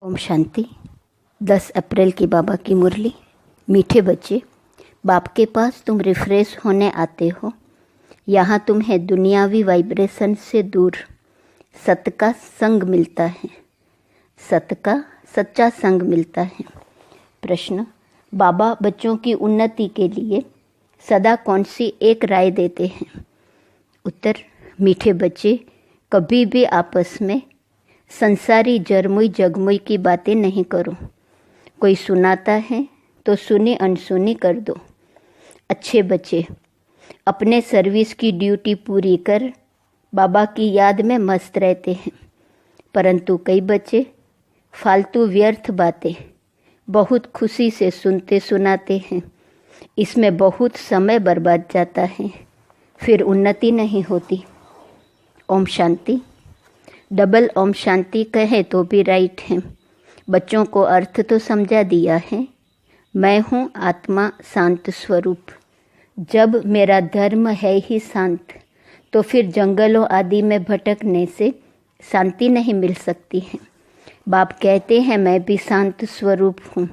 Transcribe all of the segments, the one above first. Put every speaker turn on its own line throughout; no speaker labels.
ओम शांति। 10 अप्रैल की बाबा की मुरली। मीठे बच्चे, बाप के पास तुम रिफ्रेश होने आते हो। यहाँ तुम्हें दुनियावी वाइब्रेशन से दूर सत का संग मिलता है, सत का सच्चा संग मिलता है। प्रश्न: बाबा बच्चों की उन्नति के लिए सदा कौन सी एक राय देते हैं? उत्तर: मीठे बच्चे, कभी भी आपस में संसारी जरमुई जगमुई की बातें नहीं करो। कोई सुनाता है तो सुनी अनसुनी कर दो। अच्छे बच्चे अपने सर्विस की ड्यूटी पूरी कर बाबा की याद में मस्त रहते हैं, परंतु कई बच्चे फालतू व्यर्थ बातें बहुत खुशी से सुनते सुनाते हैं। इसमें बहुत समय बर्बाद जाता है, फिर उन्नति नहीं होती। ओम शांति। डबल ओम शांति कहे तो भी राइट है। बच्चों को अर्थ तो समझा दिया है। मैं हूँ आत्मा शांत स्वरूप। जब मेरा धर्म है ही शांत, तो फिर जंगलों आदि में भटकने से शांति नहीं मिल सकती है। बाप कहते हैं मैं भी शांत स्वरूप हूँ।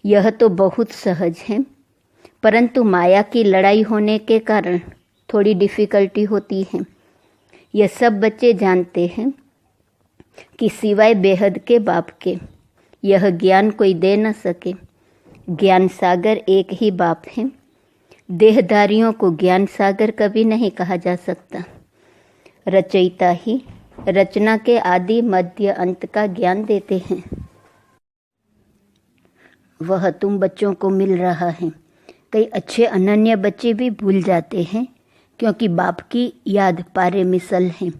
यह तो बहुत सहज है, परंतु माया की लड़ाई होने के कारण थोड़ी डिफ़िकल्टी होती है। यह सब बच्चे जानते हैं कि सिवाय बेहद के बाप के यह ज्ञान कोई दे न सके। ज्ञान सागर एक ही बाप है। देहधारियों को ज्ञान सागर कभी नहीं कहा जा सकता। रचयिता ही रचना के आदि मध्य अंत का ज्ञान देते हैं। वह तुम बच्चों को मिल रहा है। कई अच्छे अनन्य बच्चे भी भूल जाते हैं, क्योंकि बाप की याद पारे मिसल है।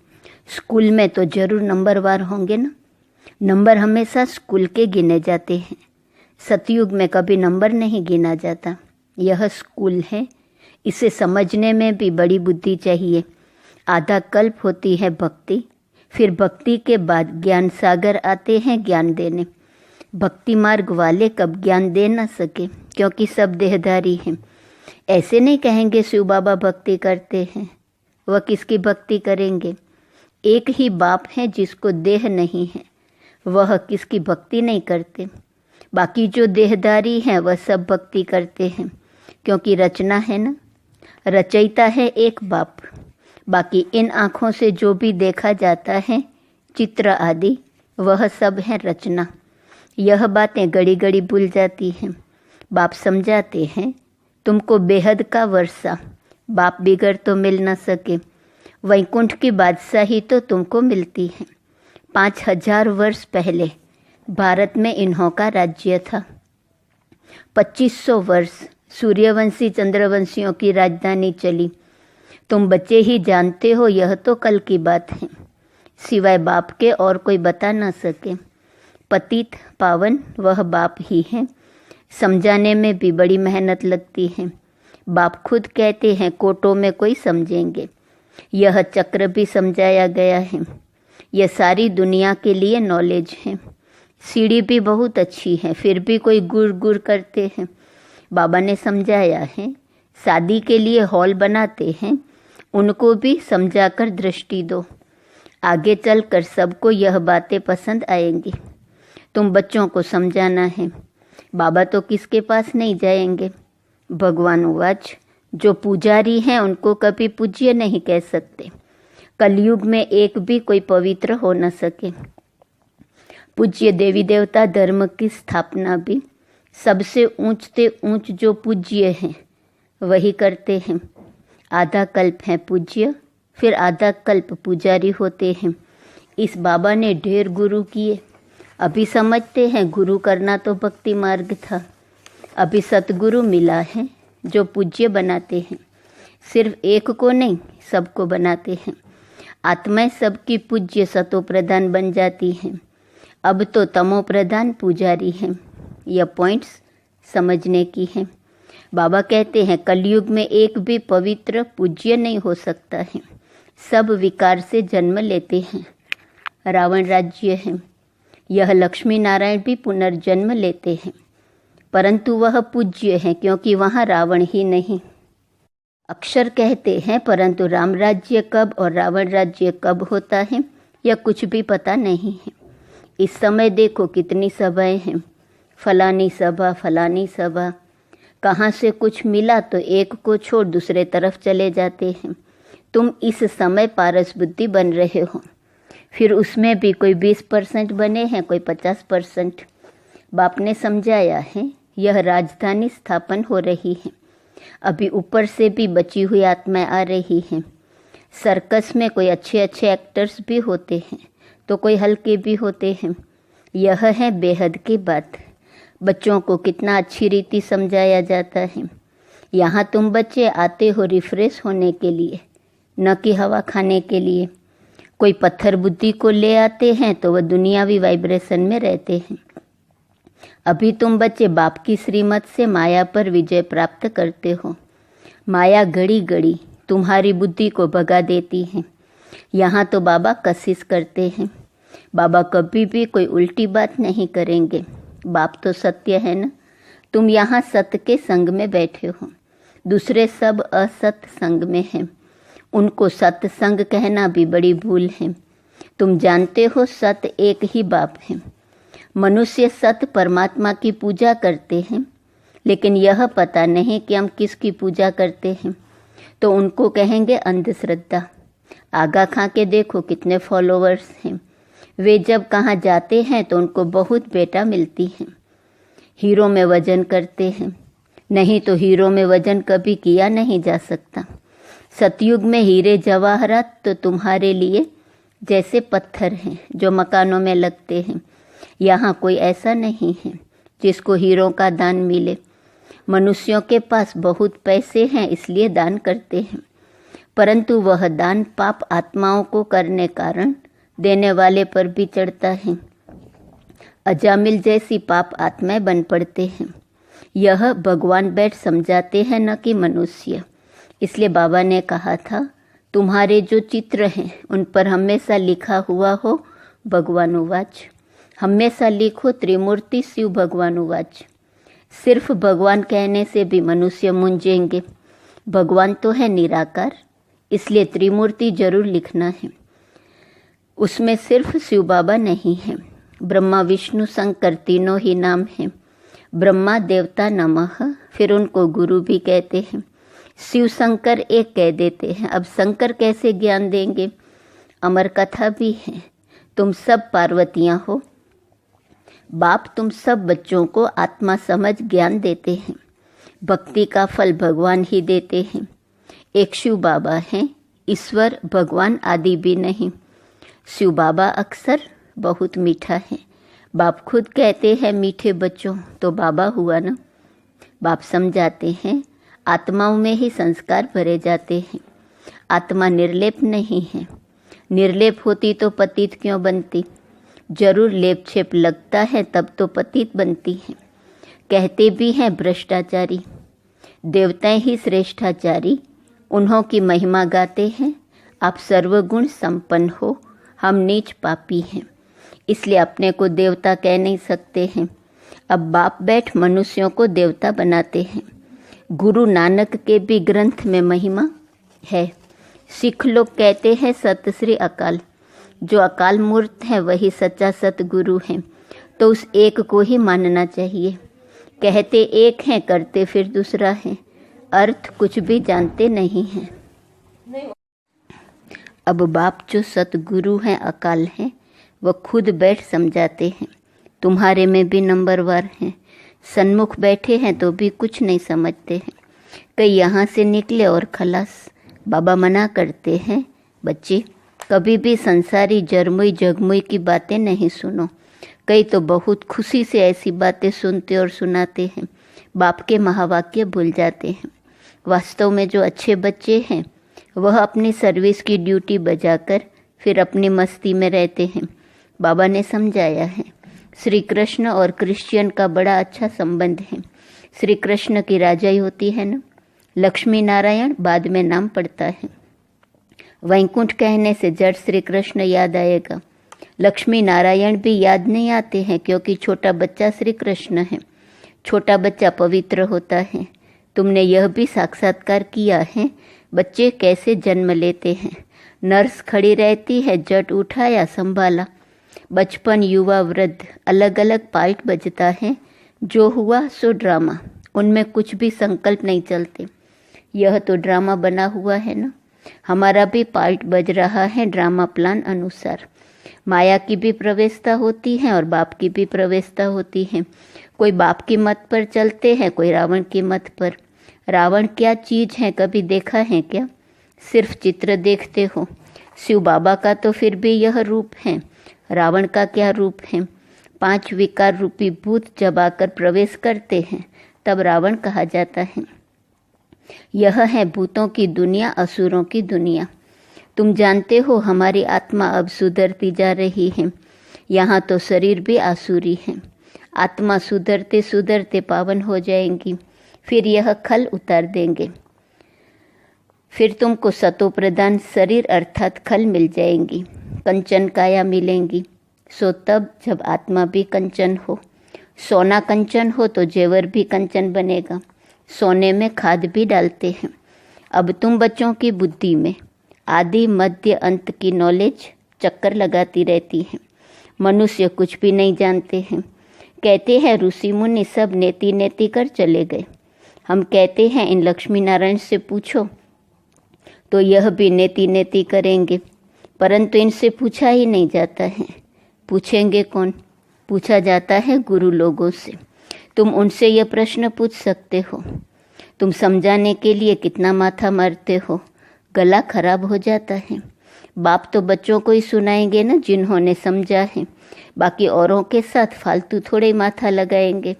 स्कूल में तो जरूर नंबरवार होंगे ना। नंबर हमेशा स्कूल के गिने जाते हैं। सतयुग में कभी नंबर नहीं गिना जाता। यह स्कूल है। इसे समझने में भी बड़ी बुद्धि चाहिए। आधा कल्प होती है भक्ति, फिर भक्ति के बाद ज्ञान सागर आते हैं ज्ञान देने। भक्ति मार्ग वाले कब ज्ञान दे न सके, क्योंकि सब देहधारी हैं। ऐसे नहीं कहेंगे शिव बाबा भक्ति करते हैं। वह किसकी भक्ति करेंगे? एक ही बाप है जिसको देह नहीं है, वह किसकी भक्ति नहीं करते। बाकी जो देहधारी हैं वह सब भक्ति करते हैं, क्योंकि रचना है ना। रचयिता है एक बाप। बाकी इन आँखों से जो भी देखा जाता है, चित्र आदि, वह सब है रचना। यह बातें घड़ी घड़ी भूल जाती हैं। बाप समझाते हैं, तुमको बेहद का वर्षा बाप बिगड़ तो मिल न सके। वैकुंठ की बादशाही तो तुमको मिलती है। 5000 वर्ष पहले भारत में इन्हों का राज्य था। 2500 वर्ष सूर्यवंशी चंद्रवंशियों की राजधानी चली। तुम बच्चे ही जानते हो, यह तो कल की बात है। सिवाय बाप के और कोई बता न सके। पतित पावन वह बाप ही है। समझाने में भी बड़ी मेहनत लगती है। बाप खुद कहते हैं कोटों में कोई समझेंगे। यह चक्र भी समझाया गया है। यह सारी दुनिया के लिए नॉलेज है। सीढ़ी भी बहुत अच्छी है, फिर भी कोई गुर गुर करते हैं। बाबा ने समझाया है, शादी के लिए हॉल बनाते हैं, उनको भी समझाकर दृष्टि दो। आगे चलकर सबको यह बातें पसंद आएंगी। तुम बच्चों को समझाना है। बाबा तो किसके पास नहीं जाएंगे। भगवान वाच, जो पुजारी हैं उनको कभी पूज्य नहीं कह सकते। कलयुग में एक भी कोई पवित्र हो न सके। पूज्य देवी देवता धर्म की स्थापना भी सबसे ऊंचते ऊंच जो पूज्य हैं वही करते हैं। आधा कल्प है पूज्य, फिर आधा कल्प पुजारी होते हैं। इस बाबा ने ढेर गुरु किए। अभी समझते हैं गुरु करना तो भक्ति मार्ग था। अभी सतगुरु मिला है जो पूज्य बनाते हैं। सिर्फ एक को नहीं, सबको बनाते हैं। आत्माएं सबकी पूज्य सतो प्रधान बन जाती हैं। अब तो तमो प्रधान पुजारी हैं। यह पॉइंट्स समझने की हैं। बाबा कहते हैं कलयुग में एक भी पवित्र पूज्य नहीं हो सकता है। सब विकार से जन्म लेते हैं। रावण राज्य है। यह लक्ष्मी नारायण भी पुनर्जन्म लेते हैं, परंतु वह पूज्य है क्योंकि वहाँ रावण ही नहीं। अक्षर कहते हैं, परंतु राम राज्य कब और रावण राज्य कब होता है यह कुछ भी पता नहीं है। इस समय देखो कितनी सभाएं हैं, फलानी सभा। कहाँ से कुछ मिला तो एक को छोड़ दूसरे तरफ चले जाते हैं। तुम इस समय पारस बुद्धि बन रहे हो, फिर उसमें भी कोई 20% बने हैं, कोई 50%। बाप ने समझाया है, यह राजधानी स्थापन हो रही है। अभी ऊपर से भी बची हुई आत्माएं आ रही हैं। सर्कस में कोई अच्छे अच्छे एक्टर्स भी होते हैं तो कोई हल्के भी होते हैं। यह है बेहद की बात। बच्चों को कितना अच्छी रीति समझाया जाता है। यहाँ तुम बच्चे आते हो रिफ्रेश होने के लिए, न कि हवा खाने के लिए। कोई पत्थर बुद्धि को ले आते हैं तो वह दुनियावी वाइब्रेशन में रहते हैं। अभी तुम बच्चे बाप की श्रीमत से माया पर विजय प्राप्त करते हो। माया घड़ी घड़ी तुम्हारी बुद्धि को भगा देती है। यहाँ तो बाबा कशिश करते हैं। बाबा कभी भी कोई उल्टी बात नहीं करेंगे। बाप तो सत्य है ना। तुम यहाँ सत्य के संग में बैठे हो, दूसरे सब असत संग में हैं। उनको सत्संग कहना भी बड़ी भूल है। तुम जानते हो सत्य एक ही बाप है। मनुष्य सत्य परमात्मा की पूजा करते हैं, लेकिन यह पता नहीं कि हम किसकी पूजा करते हैं, तो उनको कहेंगे अंधश्रद्धा। आगा खा के देखो कितने फॉलोवर्स हैं। वे जब कहाँ जाते हैं तो उनको बहुत बेटा मिलती हैं। हीरो में वजन करते हैं, नहीं तो हीरो में वजन कभी किया नहीं जा सकता। सतयुग में हीरे जवाहरात तो तुम्हारे लिए जैसे पत्थर हैं जो मकानों में लगते हैं। यहाँ कोई ऐसा नहीं है जिसको हीरों का दान मिले। मनुष्यों के पास बहुत पैसे हैं इसलिए दान करते हैं, परंतु वह दान पाप आत्माओं को करने कारण देने वाले पर भी चढ़ता है। अजामिल जैसी पाप आत्माएं बन पड़ते हैं। यह भगवान बैठ समझाते हैं, न कि मनुष्य। इसलिए बाबा ने कहा था, तुम्हारे जो चित्र हैं उन पर हमेशा लिखा हुआ हो भगवानुवाच। हमेशा लिखो त्रिमूर्ति शिव भगवानुवाच। सिर्फ भगवान कहने से भी मनुष्य मूंझेंगे। भगवान तो है निराकार, इसलिए त्रिमूर्ति जरूर लिखना है। उसमें सिर्फ शिव बाबा नहीं है। ब्रह्मा विष्णु शंकर तीनों ही नाम हैं। ब्रह्मा देवता नमः, फिर उनको गुरु भी कहते हैं। शिव शंकर एक कह देते हैं। अब शंकर कैसे ज्ञान देंगे? अमर कथा भी है। तुम सब पार्वतियाँ हो। बाप तुम सब बच्चों को आत्मा समझ ज्ञान देते हैं। भक्ति का फल भगवान ही देते हैं। एक शिव बाबा हैं, ईश्वर भगवान आदि भी नहीं। शिव बाबा अक्सर बहुत मीठा है। बाप खुद कहते हैं मीठे बच्चों, तो बाबा हुआ ना। बाप समझाते हैं आत्माओं में ही संस्कार भरे जाते हैं। आत्मा निर्लेप नहीं है। निर्लेप होती तो पतित क्यों बनती? जरूर लेप छेप लगता है तब तो पतित बनती है। कहते भी हैं भ्रष्टाचारी, देवताएं ही श्रेष्ठाचारी। उन्हों की महिमा गाते हैं। आप सर्वगुण संपन्न हो, हम नीच पापी हैं, इसलिए अपने को देवता कह नहीं सकते हैं। अब बाप बैठ मनुष्यों को देवता बनाते हैं। गुरु नानक के भी ग्रंथ में महिमा है। सिख लोग कहते हैं सत श्री अकाल। जो अकाल मूर्त है वही सच्चा सतगुरु है, तो उस एक को ही मानना चाहिए। कहते एक हैं, करते फिर दूसरा है। अर्थ कुछ भी जानते नहीं हैं। अब बाप जो सतगुरु हैं, अकाल हैं, वह खुद बैठ समझाते हैं। तुम्हारे में भी नंबरवार हैं। सन्मुख बैठे हैं तो भी कुछ नहीं समझते हैं। कई यहाँ से निकले और खलास। बाबा मना करते हैं, बच्चे कभी भी संसारी जरमुई जगमुई की बातें नहीं सुनो। कई तो बहुत खुशी से ऐसी बातें सुनते और सुनाते हैं, बाप के महावाक्य भूल जाते हैं। वास्तव में जो अच्छे बच्चे हैं वह अपनी सर्विस की ड्यूटी बजाकर फिर अपनी मस्ती में रहते हैं। बाबा ने समझाया है, श्री कृष्ण और क्रिश्चियन का बड़ा अच्छा संबंध है। श्री कृष्ण की राजाई होती है ना, लक्ष्मी नारायण बाद में नाम पड़ता है। वैकुंठ कहने से जड़ श्री कृष्ण याद आएगा। लक्ष्मी नारायण भी याद नहीं आते हैं, क्योंकि छोटा बच्चा श्री कृष्ण है। छोटा बच्चा पवित्र होता है। तुमने यह भी साक्षात्कार किया है, बच्चे कैसे जन्म लेते हैं। नर्स खड़ी रहती है, जट उठाया संभाला। बचपन, युवा, वृद्ध, अलग अलग पार्ट बजता है। जो हुआ सो ड्रामा, उनमें कुछ भी संकल्प नहीं चलते। यह तो ड्रामा बना हुआ है ना। हमारा भी पार्ट बज रहा है ड्रामा प्लान अनुसार। माया की भी प्रवेशता होती है और बाप की भी प्रवेशता होती है। कोई बाप की मत पर चलते हैं, कोई रावण की मत पर। रावण क्या चीज़ है, कभी देखा है क्या? सिर्फ चित्र देखते हो। शिव बाबा का तो फिर भी यह रूप है, रावण का क्या रूप है? 5 विकार रूपी भूत जब आकर प्रवेश करते हैं तब रावण कहा जाता है। यह है भूतों की दुनिया, असुरों की दुनिया। तुम जानते हो हमारी आत्मा अब सुधरती जा रही है। यहाँ तो शरीर भी आसुरी है। आत्मा सुधरते सुधरते पावन हो जाएंगी, फिर यह खल उतार देंगे। फिर तुमको सतो प्रधान शरीर अर्थात खल मिल जाएंगी, कंचन काया मिलेंगी। सो तब जब आत्मा भी कंचन हो, सोना कंचन हो तो जेवर भी कंचन बनेगा। सोने में खाद भी डालते हैं। अब तुम बच्चों की बुद्धि में आदि मध्य अंत की नॉलेज चक्कर लगाती रहती है। मनुष्य कुछ भी नहीं जानते हैं। कहते हैं ऋषि मुनि सब नेति नेति कर चले गए। हम कहते हैं इन लक्ष्मी नारायण से पूछो तो यह भी नेति नेति करेंगे, परंतु इनसे पूछा ही नहीं जाता है। पूछेंगे कौन? पूछा जाता है गुरु लोगों से। तुम उनसे यह प्रश्न पूछ सकते हो। तुम समझाने के लिए कितना माथा मारते हो, गला खराब हो जाता है। बाप तो बच्चों को ही सुनाएंगे ना जिन्होंने समझा है, बाकी औरों के साथ फालतू थोड़े माथा लगाएंगे।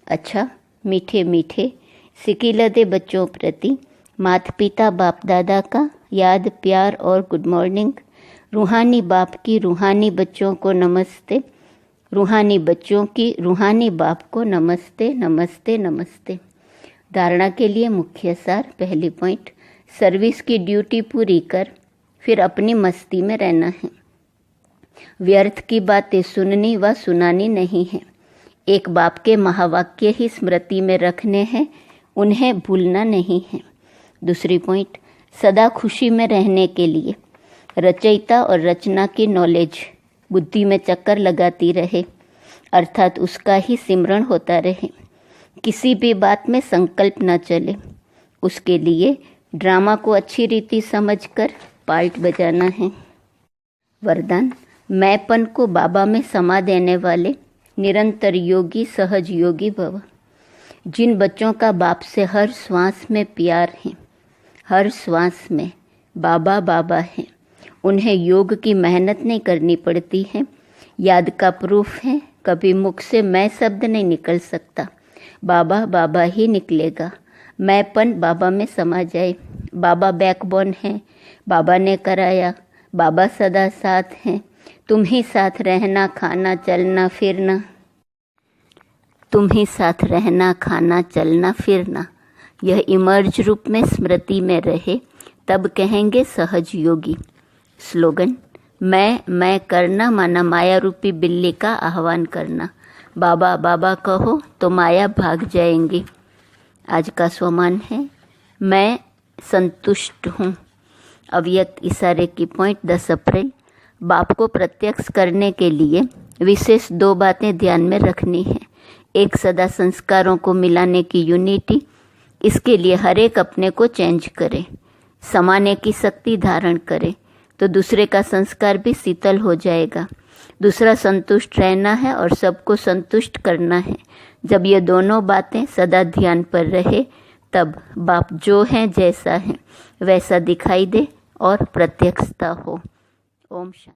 अच्छा, मीठे मीठे सिकिलदे बच्चों प्रति माता पिता बाप दादा का याद, प्यार और गुड मॉर्निंग। रूहानी बाप की रूहानी बच्चों को नमस्ते, रूहानी बच्चों की रूहानी बाप को नमस्ते नमस्ते नमस्ते। धारणा के लिए मुख्य सार। पहली पॉइंट, सर्विस की ड्यूटी पूरी कर फिर अपनी मस्ती में रहना है। व्यर्थ की बातें सुननी व सुनानी नहीं है। एक बाप के महावाक्य ही स्मृति में रखने हैं, उन्हें भूलना नहीं है। दूसरी पॉइंट, सदा खुशी में रहने के लिए रचयिता और रचना की नॉलेज बुद्धि में चक्कर लगाती रहे, अर्थात उसका ही सिमरण होता रहे। किसी भी बात में संकल्प न चले। उसके लिए ड्रामा को अच्छी रीति समझकर पार्ट बजाना है। वरदान, मैंपन को बाबा में समा देने वाले निरंतर योगी सहज योगी भव। जिन बच्चों का बाप से हर श्वास में प्यार है, हर श्वास में बाबा बाबा है, उन्हें योग की मेहनत नहीं करनी पड़ती है। याद का प्रूफ है, कभी मुख से मैं शब्द नहीं निकल सकता, बाबा बाबा ही निकलेगा। मैंपन बाबा में समा जाए। बाबा बैकबोन है, बाबा ने कराया, बाबा सदा साथ हैं। तुम ही साथ रहना, खाना, चलना, फिरना। तुम ही साथ रहना, खाना, चलना, फिरना। यह इमर्ज रूप में स्मृति में रहे तब कहेंगे सहज योगी। स्लोगन, मैं करना माना माया रूपी बिल्ली का आह्वान करना। बाबा बाबा कहो तो माया भाग जाएंगी। आज का स्वमान है, मैं संतुष्ट हूँ। अव्यक्त इशारे की पॉइंट 10 अप्रैल। बाप को प्रत्यक्ष करने के लिए विशेष 2 बातें ध्यान में रखनी है। एक, सदा संस्कारों को मिलाने की यूनिटी। इसके लिए हर एक अपने को चेंज करे, समाने की शक्ति धारण करे तो दूसरे का संस्कार भी शीतल हो जाएगा। दूसरा, संतुष्ट रहना है और सबको संतुष्ट करना है। जब ये दोनों बातें सदा ध्यान पर रहे तब बाप जो है, जैसा है वैसा दिखाई दे और प्रत्यक्षता हो। ओम शांति।